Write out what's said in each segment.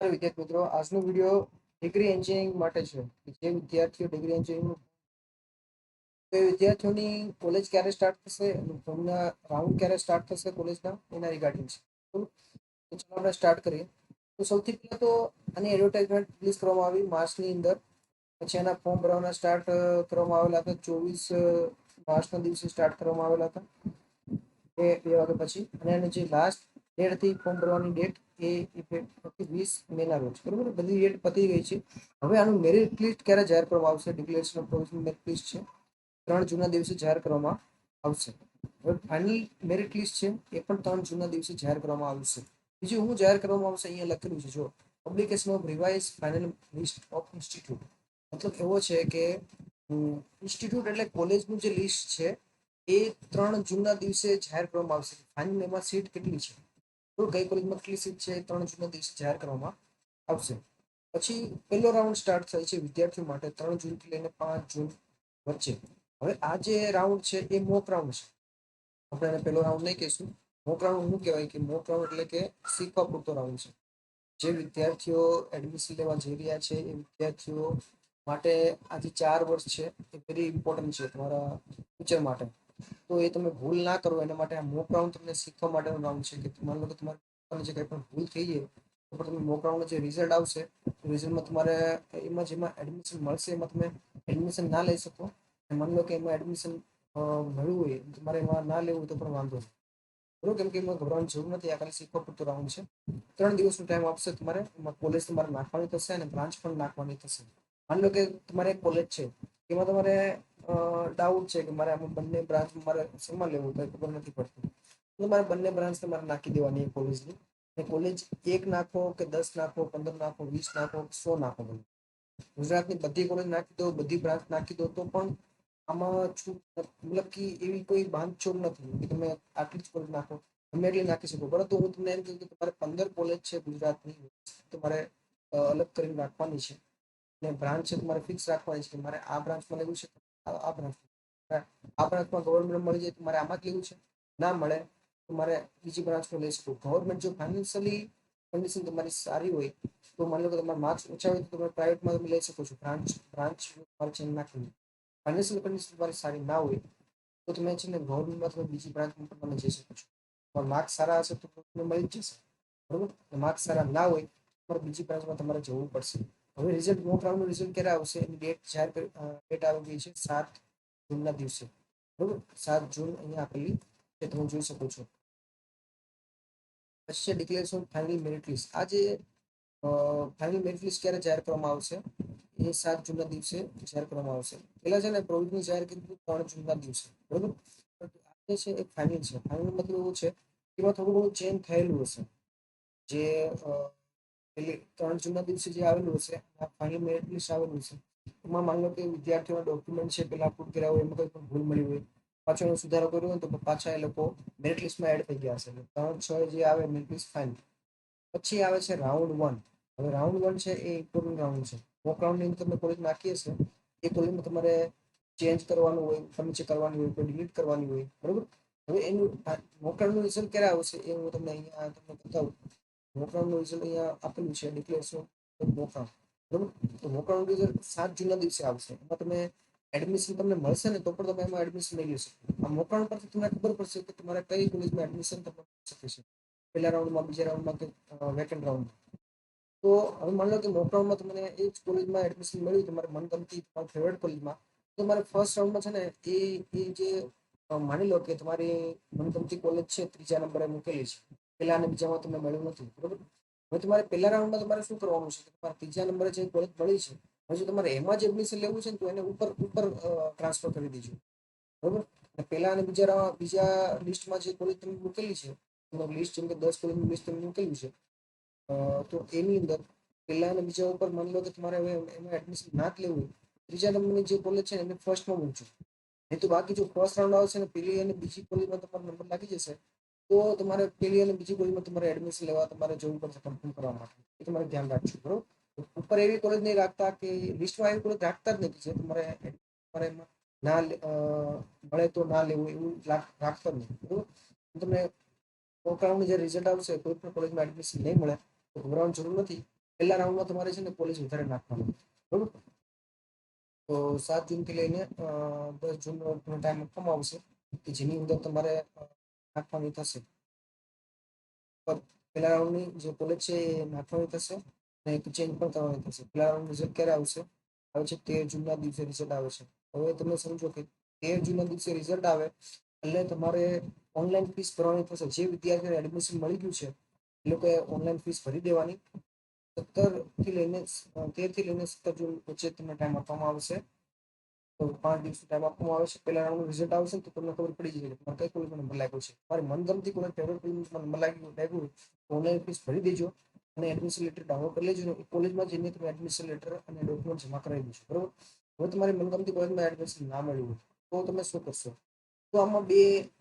વિદ્યાર્થી મિત્રો, આજનો વિડીયો ડિગ્રી એન્જિનિયરિંગ માટે છે. જે વિદ્યાર્થીઓ ડિગ્રી એન્જિનિયરિંગ, તો એ વિદ્યાર્થીઓની કોલેજ ક્યારે સ્ટાર્ટ થશે અને તેમના રાઉન્ડ ક્યારે સ્ટાર્ટ થશે કોલેજના, એના રિગાર્ડિંગ છે. બરોબર? તો ચાલો આપણે સ્ટાર્ટ કરીએ. તો સૌથી પહેલા તો આની એડવર્ટાઇઝમેન્ટ રિલીઝ કરવામાં આવી માર્ચની અંદર. પછી એના ફોર્મ ભરવાના સ્ટાર્ટ કરવામાં આવેલા હતા 24 માર્ચના દિવસે સ્ટાર્ટ કરવામાં આવેલા હતા. બે વાગ્યા પછી. અને એની જે લાસ્ટ ડેટ હતી ફોર્મ ભરવાની ડેટ, એ ઇફેક્ટ હતી 20 મેના રોજ. બરોબર, બધી ડેટ પતી ગઈ છે. હવે આનું મેરિટ લિસ્ટ ક્યારે જાહેર કરવામાં આવશે? Declaration of provisional merit list છે 3 જૂનના દિવસે જાહેર કરવામાં આવશે. હવે ફાઇનલ મેરિટ લિસ્ટ છે એ પણ 3 જૂનના દિવસે જાહેર કરવામાં આવશે. બીજું હું જાહેર કરવામાં આવશે અહીંયા લખેલું છે, જો publication of revise final list of institute. મતલબ એવો છે કે ઇન્સ્ટિટ્યૂટ એટલે કોલેજનું જે લિસ્ટ છે એ 3 જૂનના દિવસે જાહેર કરવામાં આવશે. ફાઇનલ એમાં સીટ કેટલી છે, તો કઈ કોલેજમાં કેટલી સીટ છે, 3 જૂનના દિવસે જાહેર કરવામાં આવશે. પછી પહેલો રાઉન્ડ સ્ટાર્ટ થાય છે વિદ્યાર્થીઓ માટે 3 જૂનથી લઈને 5 જૂન વચ્ચે. હવે આ જે રાઉન્ડ છે એ મોક રાઉન્ડ છે. આપણે એને પહેલો રાઉન્ડ નહીં કહીશું. મોક રાઉન્ડ શું કહેવાય કે મોક રાઉન્ડ એટલે કે શીખવા પૂરતો રાઉન્ડ છે. જે વિદ્યાર્થીઓ એડમિશન લેવા જઈ રહ્યા છે એ વિદ્યાર્થીઓ માટે આ જે 4 વર્ષ છે એ વેરી ઇમ્પોર્ટન્ટ છે તમારા ફ્યુચર માટે. તો એ તમે ભૂલ ના કરો એના માટે આ મોક રાઉન્ડ તમને શીખવા માટેનો રાઉન્ડ છે. કે માની લો કે તમારે જે કંઈ પણ ભૂલ થઈ જાય તો પણ તમે મોક રાઉન્ડનો જે રિઝલ્ટ આવશે રિઝલ્ટમાં તમારે એમાં જેમાં એડમિશન મળશે એમાં તમે એડમિશન ના લઈ શકો. માની લો કે એમાં એડમિશન મળ્યું હોય તમારે એમાં ના લેવું તો પણ વાંધો નહીં. બરોબર, કેમ કે એમાં ગભરાવાની જરૂર નથી. આ ખાલી શીખવા પૂરતો રાઉન્ડ છે. 3 દિવસનો ટાઈમ આપશે તમારે. એમાં કોલેજ તમારે નાખવાની થશે અને બ્રાન્ચ પણ નાખવાની થશે. માની લો કે તમારે એક કોલેજ છે, એમાં તમારે ડાઉટ છે કે મારે આમાં બંને બ્રાન્ચ મારે શેમાં લેવું તો ખબર નથી પડતી. તો તમારે બંને બ્રાન્ચ તમારે નાખી દેવાની એ કોલેજની. એ કોલેજ 1 નાખો કે 10 નાખો, 15 નાખો, 20 નાખો, 100 નાખો. ગુજરાતની બધી કોલેજ નાખી દો, બધી બ્રાન્ચ નાખી દો તો પણ આમાં મતલબ કે એવી કોઈ બાંધછોડ નથી કે તમે આટલી જ કોલેજ નાખો, તમે એટલી નાખી શકો. પરંતુ હું તમને એમ કહું કે તમારે 15 કોલેજ છે ગુજરાતની, તમારે અલગ કરીને રાખવાની છે. અને બ્રાન્ચ છે તમારે ફિક્સ રાખવાની છે કે મારે આ બ્રાન્ચમાં લેવું છે, આ બ્રાન્ચ આ બ્રાન્ચમાં ગવર્મેન્ટ મળી જાય તો મારે આમાં જ લેવું છે. ના મળે તો મારે બીજી બ્રાન્ચમાં લઈ શકું. ગવર્મેન્ટ જો ફાઇનાન્શિયલી કન્ડિશન તમારી સારી હોય તો માની લો કે તમારા માર્ક્સ ઓછા હોય તો તમે પ્રાઇવેટમાં તમે લઈ શકો છો. બ્રાન્ચ તમારે ચેન્જ નાખીને. ફાઇનાન્શિયલ કન્ડિશન તમારી સારી ના હોય તો તમે છે ને ગવર્મેન્ટમાં તમે બીજી બ્રાન્ચમાં પણ તમે જઈ શકો છો. તમારા માર્ક્સ સારા હશે તો તમને મળી જ જશે. બરોબર, માર્ક્સ સારા ના હોય તમારે બીજી બ્રાન્ચમાં તમારે જવું પડશે. હવે રિઝલ્ટ મોક રાઉન્ડનું રિઝલ્ટ ક્યારે આવશે એની ડેટ જાહેર ડેટ આવી ગઈ છે 7 જૂનના દિવસે. બરોબર, 7 જૂન અહીંયા આપેલી છે, તમે જોઈ શકો છો. પછી છે ડિક્લેરેશન ફાઇનલ મેરિટ લિસ્ટ. આ જે ફાઇનલ મેરિટ લિસ્ટ ક્યારે જાહેર કરવામાં આવશે? એ 7 જૂનના દિવસે જાહેર કરવામાં આવશે. પેલા છે ને પ્રોવિઝનલ જાહેર કીધું 3 જૂનના દિવસે. બરોબર, આ જે છે એ ફાઇનલ છે. ફાઇનલ મતલબ એવું છે કે એમાં થોડું ઘણું ચેન્જ થયેલું હશે. જે પેલી 3 જૂનના દિવસે જે આવેલું હશે આ ફાઇનલ મેરિટ લિસ્ટ આવેલું છે. એમાં માની લો કે વિદ્યાર્થીઓના ડોક્યુમેન્ટ છે પેલા અપલોડ કર્યા હોય એમાં કંઈ પણ ભૂલ મળી હોય, પાછો એનો સુધારો કર્યો હોય તો પાછા એ લોકો મેરિટ લિસ્ટમાં એડ થઈ ગયા હશે. 3-6 જે આવે મેરિટ લિસ્ટ ફાઇનલ. પછી આવે છે રાઉન્ડ 1. હવે રાઉન્ડ 1 છે એ ઇમ્પોર્ટન્ટ રાઉન્ડ છે. મોક રાઉન્ડની અંદર તમે કોલેજ નાખી હશે એ કોલેજમાં તમારે ચેન્જ કરવાનું હોય, ફર્નિચર કરવાની હોય, કોઈ ડિલીટ કરવાની હોય. બરોબર, હવે એનું મોક રાઉન્ડનું રિઝલ્ટ ક્યારે આવશે એ હું તમને અહીંયા તમને બતાવું. મોક રાઉન્ડનું રિઝલ્ટ અહીંયા આપેલું છે ડિક્લેરેશન મોક રાઉન્ડ. બરોબર, તો મોક રાઉન્ડ રિઝલ્ટ 7 જૂનના દિવસે આવશે. એમાં તમે એડમિશન તમને મળશે ને તો પણ તમે એમાં એડમિશન લઈ લેશો. આ મોક રાઉન્ડ પરથી તમને ખબર પડશે કે તમારે કઈ કોલેજમાં એડમિશન તમને મળી શકે છે, પહેલા રાઉન્ડમાં, બીજા રાઉન્ડમાં કે વેકેન્ટ રાઉન્ડમાં. તો હવે માની લો કે મોક રાઉન્ડમાં તમને એ જ કોલેજમાં એડમિશન મળ્યું તમારે મનગમતી તમારી ફેવરેટ કોલેજમાં, તો તમારે ફર્સ્ટ રાઉન્ડમાં છે ને એ જે માની લો કે તમારી મનગમતી કોલેજ છે 3જા નંબરે મૂકેલી છે, પહેલા અને બીજામાં તમને મળ્યું નથી. બરોબર, હવે તમારે પહેલા રાઉન્ડમાં તમારે શું કરવાનું છે કે તમારે 3જા નંબરે જે કોલેજ મળી છે હજુ તમારે એમાં જ એડમિશન લેવું છે ને તો એને ઉપર ઉપર ટ્રાન્સફર કરી દેજો. બરોબર, પહેલા અને બીજા લિસ્ટમાં જે કોલેજ તમે મૂકેલી છે, લિસ્ટ જેમ કે 10 કોલેજનું લિસ્ટ તમે મૂકેલું છે, તો એની અંદર પહેલા અને બીજા ઉપર માની લો કે તમારે હવે એમાં એડમિશન ના જ લેવું હોય, 3જા નંબરની જે કોલેજ છે એને ફર્સ્ટમાં મૂકજો. નહીં તો બાકી જો ફર્સ્ટ રાઉન્ડ આવશે ને પહેલી અને બીજી કોલેજમાં તમારો નંબર લાગી જશે તો તમારે પહેલી અને બીજી કોલેજમાં તમારે એડમિશન લેવા તમારે જવું પડશે કન્ફર્મ કરવા માટે. એ તમારે ધ્યાન રાખજો. બરોબર, ઉપર એવી કોલેજ નહીં રાખતા કે લિસ્ટમાં એવી કોલેજ રાખતા જ નથી જે તમારે એમાં ના મળે તો ના લેવું એવું રાખતા જ નથી. બરોબર, તમને મોક રાઉન્ડનું જે રિઝલ્ટ આવશે કોઈ પણ કોલેજમાં એડમિશન નહીં મળે તો ગભરાવાની જરૂર નથી. પહેલા રાઉન્ડમાં તમારે છે ને કોલેજ વધારે નાખવાનું, બરોબર. તો 7 જૂન થી લઈને 10 જૂન ટાઈમ આપવામાં આવશે કે જેની અંદર તમારે નાખવાની થશે. પહેલા રાઉન્ડની જે કોલેજ છે એ નાખવાની થશે અને એક ચેન્જ પણ કરવાની થશે. પહેલા રાઉન્ડ રિઝલ્ટ ક્યારે આવશે? આવે છે 13 જૂનના દિવસે રિઝલ્ટ આવે છે. હવે તમે સમજો કે 13 જૂનના દિવસે રિઝલ્ટ આવે એટલે તમારે ઓનલાઈન ફીસ ભરવાની થશે. જે વિદ્યાર્થીને એડમિશન મળી ગયું છે એ લોકોએ ઓનલાઈન ફીસ ભરી દેવાની. 13 થી લઈને 17 જૂન વચ્ચે તમને ટાઈમ આપવામાં આવશે. તો 5 દિવસ ટાઈમ આપવામાં આવે છે. પહેલા રાઉન્ડનું રિઝલ્ટ આવશે ને તો તમને ખબર પડી જાય કે તમારે કઈ કોલેજમાં નંબર લાગ્યો છે. તમારી મનગમતી કોઈ ફેવરેટ કોલેજમાં નંબર લાગ્યું ઓનલાઈન ફીસ ભરી દેજો અને એડમિશન લેટર ડાઉનલોડ કરી લેજો. એ કોલેજમાં જઈને તમે એડમિશન લેટર અને ડોક્યુમેન્ટ જમા કરાવી દેજો, બરોબર. હવે તમારી મનગમતી કોલેજમાં એડમિશન ના મળ્યું હોય તો તમે શું કરશો? તો આમાં બે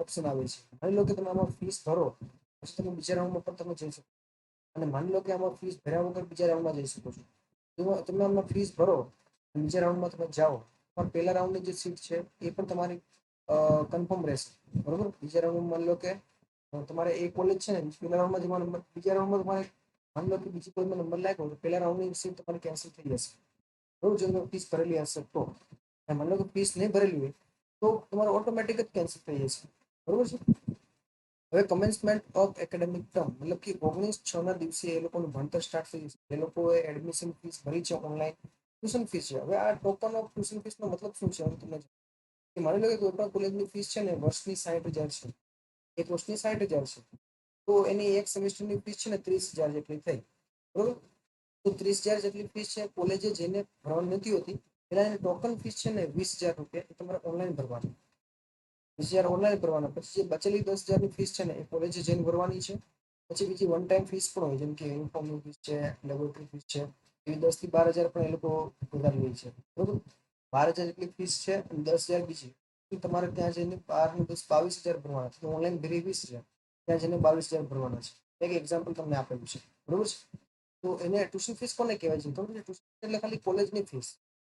ઓપ્શન આવે છે. માની લો કે તમે આમાં ફીસ ભરો પછી તમે બીજા રાઉન્ડમાં પણ તમે જઈ શકો, અને માની લો કે આમાં ફીસ ભર્યા વગર બીજા રાઉન્ડમાં જઈ શકો છો. તમે આમાં ફીસ ભરો બીજા રાઉન્ડમાં તમે જાઓ પણ પહેલા રાઉન્ડની જે સીટ છે એ પણ તમારી કન્ફર્મ રહેશે, બરોબર. બીજા રાઉન્ડમાં માની લો કે તમારે એ કોલેજ છે ને પહેલા રાઉન્ડમાં તમારો નંબર, બીજા રાઉન્ડમાં તમારે માની લો કે બીજી કોલેજમાં નંબર લાગ્યો તો પહેલા રાઉન્ડની સીટ તમારી કેન્સલ થઈ જશે, બરોબર. જો તમે ફીસ ભરેલી હશે તો. અને માની લો કે ફીસ નહીં ભરેલી હોય તો તમારે ઓટોમેટિક જ કેન્સલ થઈ જશે, બરોબર છે. હવે કમેન્સમેન્ટ ઓફ એકેડેમિક ટર્મ મતલબ કે 19/6ના દિવસે એ લોકોનું ભણતર સ્ટાર્ટ થઈ જશે. એ લોકોએ એડમિશન ફીસ ભરી છે ઓનલાઈન, ટ્યુશન ફીસ છે. હવે આ ટોકન ઓફ ટ્યુશન ફીસનો મતલબ શું છે? હું તમને કે માની લો કે કોઈ પણ કોલેજની ફીસ છે ને વર્ષની 60,000 છે, એક વર્ષની 60,000 છે, તો એની એક સેમેસ્ટરની ફીસ છે ને 30,000 જેટલી થઈ, બરોબર. તો 30,000 જેટલી ફીસ છે કોલેજે જઈને ભરવાની નથી હોતી. પેલા એની ટોકન ફીસ છે ને 20,000 રૂપિયા એ તમારે ઓનલાઈન ભરવાની. 20,000 ઓનલાઈન ભરવાના. પછી જે બચેલી 10,000ની ફીસ છે ને એ કોલેજે જઈને ભરવાની છે. પછી બીજી વન ટાઈમ ફીસ પણ હોય જેમ કે યુનિફોર્મની ફીસ છે, લેબોરેટરી ફીસ છે, એવી 10,000 થી 12,000 પણ એ લોકો વધારી લે છે, બરોબર. 12,000 જેટલી ફીસ છે અને 10,000 બીજી. તમારે ત્યાં જઈને 12 ને 10 22,000 ભરવાના છે. ઓનલાઈન ભરી 20,000, ત્યાં જઈને 22,000 ભરવાના છે. એક એક્ઝામ્પલ તમને આપેલું છે, બરોબર છે. તો એને ટ્યુશન ફીસ કોને કહેવાય છે? ખબર છે? ટ્યુશન એટલે ખાલી કોલેજની ફીસ.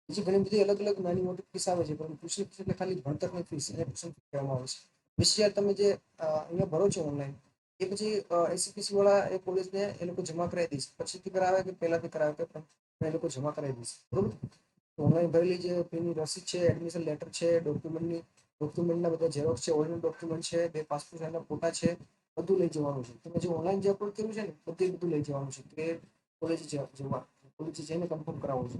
બીજી ઘણી બધી અલગ અલગ નાની મોટી ફીસ આવે છે, પરંતુ ટ્યુશન ફીસ એટલે ખાલી ભણતરની ફીસ એને ટ્યુશન ફીસ કહેવામાં આવે છે. 20,000 તમે જે અહીંયા ભરો છો ઓનલાઈન એ પછી એસીપીસી વાળા એ કોલેજને એ લોકો જમા કરાવી દઈશ. પછીથી કરાવે કે પહેલાથી કરાવે કે પણ એ લોકો જમા કરાવી દઈશ, બરોબર. ઓનલાઈન ભરેલી જે ફીની રસીદ છે, એડમિશન લેટર છે, ડોક્યુમેન્ટના બધા ઝેરોક્ષ છે, ઓરિજિનલ ડોક્યુમેન્ટ છે, 2 પાસપોર્ટ સાઇઝના ફોટા છે, બધું લઈ જવાનું છે. તમે જે ઓનલાઈન જે અપલોડ કર્યું છે ને બધું લઈ જવાનું છે. કે કોલેજ જઈને કન્ફર્મ કરાવવું છે.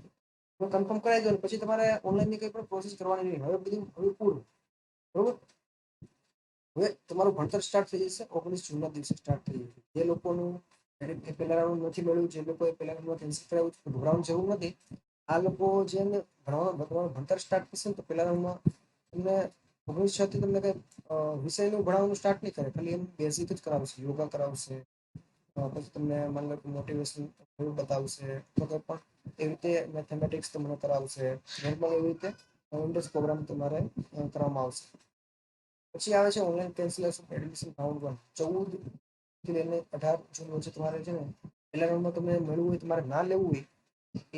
તમે કન્ફર્મ કરાવી દો ને પછી તમારે ઓનલાઈનની કંઈ પણ પ્રોસેસ કરવાની નહીં. હવે પૂરું, બરોબર. હવે તમારું ભણતર સ્ટાર્ટ થઈ જશે. 19 જૂનના દિવસે સ્ટાર્ટ થઈ જશે. જે લોકોનું પહેલા રાઉન્ડ નથી મળ્યું, જે લોકોએ પહેલા રાઉન્ડમાં કેન્સલ કરાવ્યું છે, ગભરાવાની જરૂર નથી. આ લોકો જેને ભણતર સ્ટાર્ટ થશે ને તો પહેલા રાઉન્ડમાં તમને 19/6 થી તમને કઈ વિષયનું ભણાવવાનું સ્ટાર્ટ નહીં કરે. ખાલી એમ બેઝિક જ કરાવશે. યોગા કરાવશે, પછી તમને માની લો કે મોટિવેશન બતાવશે, તો કંઈ પણ એવી રીતે મેથેમેટિક્સ તમને કરાવશે. નોર્મલ એવી રીતે પ્રોગ્રામ તમારે કરવામાં આવશે. પછી આવે છે ઓનલાઈન કેન્સલેશન એડમિશન રાઉન્ડ 1. 14 થી લઈને 18 જૂન વચ્ચે તમારે છે ને પહેલા રાઉન્ડમાં તમને મળવું હોય, તમારે ના લેવું હોય,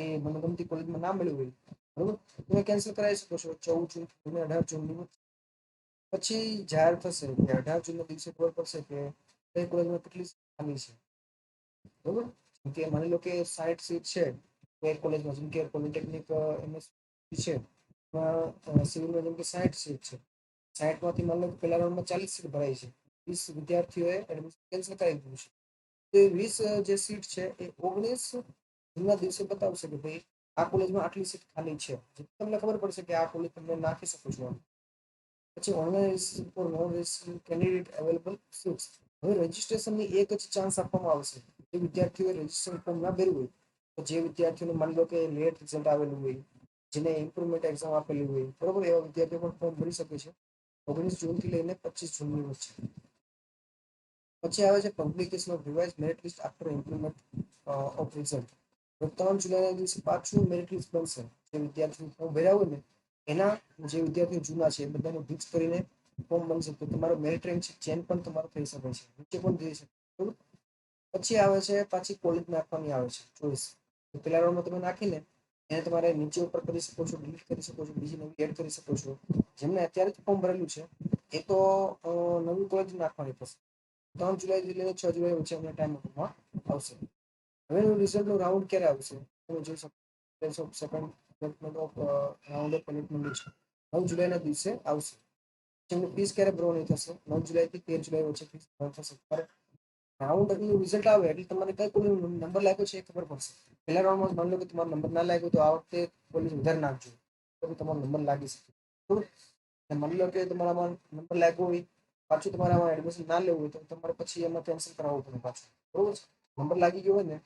એ મનગમતી કોલેજમાં ના મળ્યું હોય, બરોબર, તમે કેન્સલ કરાવી શકો છો 14 જૂન અને 18 જૂનની વચ્ચે. પછી જાહેર થશે કે 18 જૂનના દિવસે ખબર પડશે કે કઈ કોલેજમાં કેટલી ખાલી છે, બરોબર. જેમ કે માની લો કે 60 સીટ છે એક કોલેજમાં, જેમ કે પોલિટેકનિક એમએસ છે, સિવિલમાં જેમ કે 60 સીટ છે. 60માંથી માની લો કે પહેલા રાઉન્ડમાં 40 સીટ ભરાઈ છે. 20 વિદ્યાર્થીઓએ એડમિશન કેન્સલ કરાવી દીધું છે. તો એ 20 જે સીટ છે એ 19 જૂનના દિવસે બતાવશે કે ભાઈ આ કોલેજમાં આટલી સીટ ખાલી છે. જેથી તમને ખબર પડશે કે આ કોલેજ તમને નાખી શકો છો. પછી online registration four non resident candidate available seats. હવે રજિસ્ટ્રેશનની એક જ ચાન્સ આપવામાં આવશે. જે વિદ્યાર્થીઓએ રજિસ્ટ્રેશન ફોર્મ ના ભર્યું હોય, તો જે વિદ્યાર્થીઓને માની લો કે લેટ રિઝલ્ટ આવેલું હોય, જેને ઇમ્પ્રુવમેન્ટ એક્ઝામ આપેલી હોય, બરોબર, એવા વિદ્યાર્થીઓ પણ ફોર્મ ભરી શકે છે 19 જૂન થી લઈને 25 જૂનની વચ્ચે. પછી આવે છે publication of revise merit list after improvement of result. 3 જુલાઈના દિવસે પાછું મેરિટ લિસ્ટ બનશે. જે વિદ્યાર્થીઓ ફોર્મ ભર્યા હોય ને એના જે વિદ્યાર્થીઓ જૂના છે એ બધાને ફિક્સ કરીને ફોર્મ બનશે. તો તમારો મેરિટ રેન્ક ચેન્જ પણ તમારો થઈ શકે છે, નીચે પણ જઈ શકે, બરોબર. પછી આવે છે પાછી કોલેજ નાખવાની આવે છે ચોઈસ. પેલા રાઉન્ડમાં તમે નાખીને એને તમારે નીચે ઉપર કરી શકો છો, ડિલીટ કરી શકો છો, બીજી નવી એડ કરી શકો છો. જેમને અત્યારે જ ફોર્મ ભરેલું છે એ તો નવી કોલેજ નાખવાની થશે. 3 જુલાઈથી લઈને 6 જુલાઈ વચ્ચે અમને ટાઈમ આપવામાં આવશે. હવે રિઝલ્ટનો રાઉન્ડ ક્યારે આવશે તમે જોઈ શકો second development of round of allotment list 9 જુલાઈના દિવસે આવશે. જેમની ફીસ ક્યારે ભરવાની થશે 9 જુલાઈથી 13 જુલાઈ વચ્ચે ફીસ ભરવાની થશે. રાઉન્ડનું રિઝલ્ટ આવે એટલે તમારે કઈ કોલેજ નંબર લાગ્યો છે એ ખબર પડશે. પહેલા રાઉન્ડમાં માની લો કે તમારો નંબર ના લાગ્યો તો આ વખતે કોલેજ વધારે નાખજો તો તમારો નંબર લાગી શકે. બરોબર. માની લો કે તમારામાં નંબર લાગ્યો હોય પાછું તમારે આમાં એડમિશન ના લેવું હોય તો તમારે પછી એમાં કેન્સલ કરાવવું પડે પાછું. બરોબર છે. નંબર લાગી ગયો હોય ને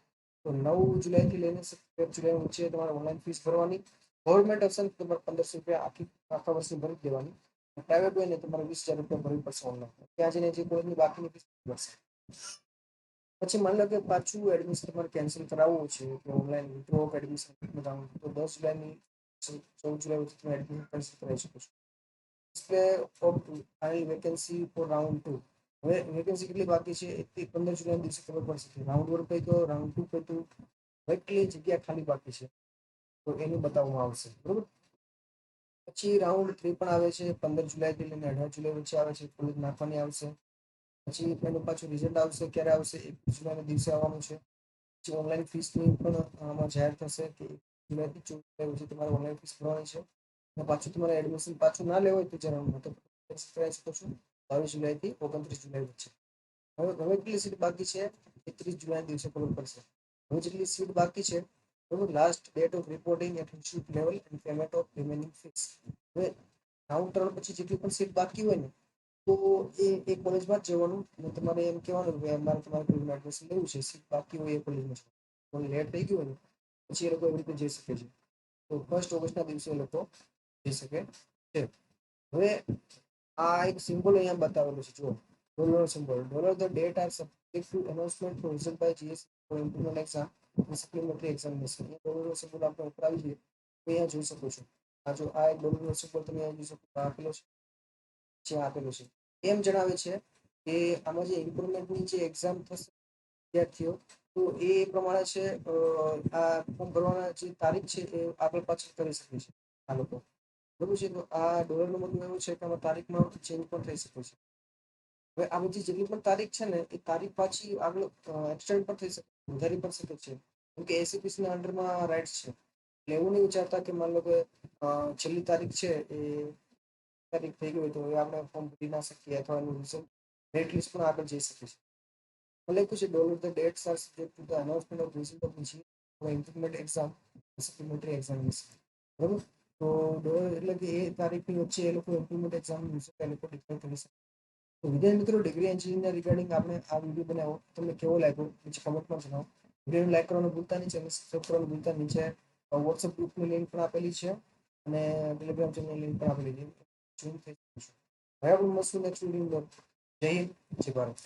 તો 9 જુલાઈથી લઈને 13 જુલાઈ વચ્ચે તમારે ઓનલાઈન ફીસ ભરવાની. ગવર્મેન્ટ ઓપ્શન તમારે 1500 રૂપિયા આખા વર્ષની ભરી દેવાની. પ્રાઇવેટ હોય ને તમારે 20,000 રૂપિયા ભરવી પડશે ઓનલાઈન. ત્યાં જઈને જે કોલેજની બાકીની ફીસ ભરશે. પછી માની લો કે પાછું એડમિશન તમારે કેન્સલ કરાવવું છે કે ઓનલાઈન વિથડ્રો ઓફ એડમિશન તો 10 જુલાઈની 14 જુલાઈ વચ્ચે તમે એડમિશન કેન્સલ કરાવી શકો છો. Display of final vacancy for round 2. હવે વેકેન્સી કેટલી બાકી છે એ 15 જુલાઈના દિવસે ખબર પડશે. રાઉન્ડ 1 પૈકી રાઉન્ડ 2 પૈકી કેટલી જગ્યા ખાલી બાકી છે તો એનું બતાવવામાં આવશે. બરોબર. પછી રાઉન્ડ 3 પણ આવે છે 15 જુલાઈથી લઈને 18 જુલાઈ વચ્ચે આવે છે. કોલેજ નાખવાની આવશે. પછી એનું પાછું રિઝલ્ટ આવશે ક્યારે આવશે 21 જુલાઈના દિવસે આવવાનું છે. પછી ઓનલાઈન ફીસની પણ આમાં જાહેર થશે કે 1 જુલાઈથી 14 જુલાઈ વચ્ચે તમારે ઓનલાઈન ફીસ ભરવાની છે. અને પાછું તમારે એડમિશન પાછું ના લેવું હોય તો જણાવવાનું તો કરાવી શકો છો 22 જુલાઈથી 29 જુલાઈ વચ્ચે. હવે કેટલી સીટ બાકી છે 31 જુલાઈના દિવસે ખબર પડશે. હવે જેટલી સીટ બાકી છે બરોબર last date of reporting at institute level and payment of remaining fees. હવે રાઉન્ડ 3 પછી જેટલી પણ સીટ બાકી હોય ને તો એ કોલેજમાં જ જવાનું અને તમારે એમ કહેવાનું કે અમારે તમારે કોલેજમાં એડમિશન લેવું છે સીટ બાકી હોય એ કોલેજમાં કોઈ લેટ થઈ ગયું હોય ને પછી એ લોકો એવી રીતે જઈ શકે છે. તો 1 ઓગસ્ટના દિવસે એ લોકો જઈ શકે છે. હવે આ એક સિમ્બોલ અહીંયા બતાવેલું છે જુઓ dollar symbol. Dollar the date are subject to announcement for result by GS for implement exam અને સપ્લિમેન્ટરી એક્ઝામિનેશન. એ ડોલરનો સિમ્બોલ આપણે ઉપર આવી જઈએ તો અહીંયા જોઈ શકો છો. આ જો આ એક ડોલરનો સિમ્બોલ તમે અહીંયા જોઈ શકો આપેલો છે જ્યાં આપેલું છે. એમ જણાવે છે કે આમાં જે ઇમ્પ્રુવમેન્ટની જે એક્ઝામ થશે વિદ્યાર્થીઓ તો એ પ્રમાણે છે આ ફોર્મ ભરવાના જે તારીખ છે એ આગળ પાછળ કરી શકે છે આ લોકો. બરોબર છે. તો આ ડોલરનો મતલબ એવું છે કે આમાં તારીખમાં ચેન્જ પણ થઈ શકે છે. હવે આ બધી જેટલી પણ તારીખ છે ને એ તારીખ પાછી આગળ એક્સટેન્ડ પણ થઈ શકે વધારી પણ શકે છે. કેમ કે એસીપીસી ના અંડરમાં રાઇટ્સ છે. એટલે એવું નહીં વિચારતા કે માની લો કે છેલ્લી તારીખ છે એ તારીખ થઈ ગઈ હોય તો એ આપણે ફોર્મ ભરી ના શકીએ અથવા એનું રિઝલ્ટ મેરિટ લિસ્ટ પણ આગળ જઈ શકે છે. લખ્યું છે dollar the dates R subject to the announcement of result of implement exam supplementary examination. બરોબર. તો ડોલર એટલે કે એ તારીખની વચ્ચે એ લોકો ઇમ્પ્લિમેન્ટ એક્ઝામ રિઝલ્ટ એ લોકો ડિક્લેર કરી શકે. તો વિદ્યાર્થી મિત્રો ડિગ્રી એન્જિનિયરિંગ રિગાર્ડિંગ આપણે આ વિડીયો બનાવ્યો તમને કેવો લાગ્યો નીચે કમેન્ટમાં જણાવો. વિડીયોને લાઈક કરવાનું ભૂલતા નહીં, ચેનલ સબસ્ક્રાઈબ કરવાનું ભૂલતા નહીં. નીચે વોટ્સએપ ગ્રુપની લિંક પણ આપેલી છે અને ટેલિગ્રામ ચેનલની લિંક પણ આપેલી છે. જોઈન થઈ શકો છો. હવે આપણે મળશું નેક્સ્ટ વિડીયો. જય હિન્દ, જય ભારત.